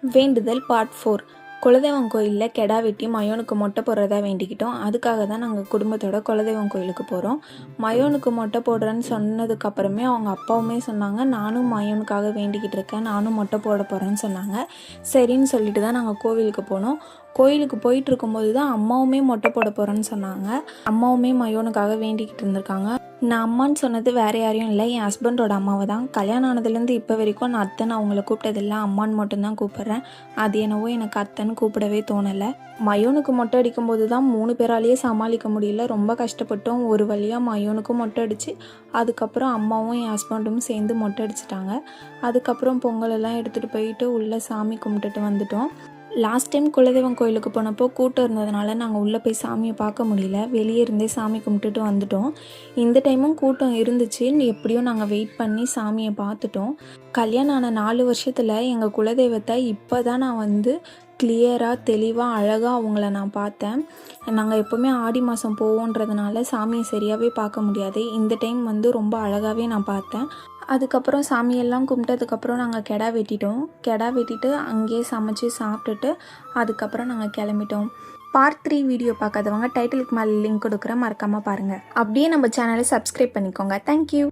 வேண்டுதல் பார்ட் 4. குலதெய்வம் கோயிலில் கெடா வெட்டி மயோனுக்கு மொட்டை போடுறதா வேண்டிக்கிட்டோம். அதுக்காக தான் நாங்கள் குடும்பத்தோட குலதெய்வம் கோயிலுக்கு போகிறோம். மயோனுக்கு மொட்டை போடுறேன்னு சொன்னதுக்கப்புறமே அவங்க அப்பாவுமே சொன்னாங்க, நானும் மயோனுக்காக வேண்டிக்கிட்டு இருக்கேன், நானும் மொட்டை போட போகிறேன்னு சொன்னாங்க. சரின்னு சொல்லிட்டு தான் நாங்கள் கோவிலுக்கு போனோம். கோயிலுக்கு போயிட்டு இருக்கும்போது தான் அம்மாவுமே மொட்டை போட போகிறேன்னு சொன்னாங்க. அம்மாவுமே மயோனுக்காக வேண்டிக்கிட்டு இருந்திருக்காங்க. நான் அம்மான்னு சொன்னது வேறு யாரையும் இல்லை, என் ஹஸ்பண்டோட அம்மாவை தான். கல்யாணம் ஆனதுலேருந்து இப்போ வரைக்கும் நான் அத்தைன்னு அவங்கள கூப்பிட்டதில்லை, அம்மான்னு மட்டும்தான் கூப்பிட்றேன். அது என்னவோ எனக்கு அத்தைன்னு கூப்பிடவே தோணலை. மயோனுக்கு மொட்டை அடிக்கும்போது தான் 3 பேராலேயே சமாளிக்க முடியல, ரொம்ப கஷ்டப்பட்டோம். ஒரு வழியாக மயோனுக்கும் மொட்டை அடித்து அதுக்கப்புறம் அம்மாவும் என் ஹஸ்பண்டும் சேர்ந்து மொட்டை அடிச்சிட்டாங்க. அதுக்கப்புறம் பொங்கலெல்லாம் எடுத்துகிட்டு போயிட்டு உள்ளே சாமி கும்பிட்டுட்டு வந்துட்டோம். லாஸ்ட் டைம் குலதெய்வம் கோயிலுக்கு போனப்போ கூட்டம் இருந்ததுனால நாங்கள் உள்ளே போய் சாமியை பார்க்க முடியல, வெளியே இருந்தே சாமி கும்பிட்டுட்டு வந்துட்டோம். இந்த டைமும் கூட்டம் இருந்துச்சு, எப்படியும் நாங்கள் வெயிட் பண்ணி சாமியை பார்த்துட்டோம். கல்யாணம் ஆன 4 வருஷத்தில் எங்கள் குலதெய்வத்தை இப்போ தான் நான் கிளியராக தெளிவாக அழகாக அவங்கள நான் பார்த்தேன். நாங்கள் எப்போவுமே ஆடி மாதம் போவோன்றதுனால சாமியை சரியாகவே பார்க்க முடியாது. இந்த டைம் ரொம்ப அழகாகவே நான் பார்த்தேன். அதுக்கப்புறம் சாமியெல்லாம் கும்பிட்டதுக்கப்புறம் நாங்கள் கெடா வெட்டிட்டோம். கெடா வெட்டிட்டு அங்கேயே சமைச்சு சாப்பிட்டுட்டு அதுக்கப்புறம் நாங்கள் கிளம்பிட்டோம். பார்ட் 3 வீடியோ பார்க்காதவங்க டைட்டிலுக்கு மேலே லிங்க் கொடுக்குறேன், மறக்காமல் பாருங்கள். அப்படியே நம்ம சேனலை சப்ஸ்கிரைப் பண்ணிக்கோங்க. தேங்க்யூ.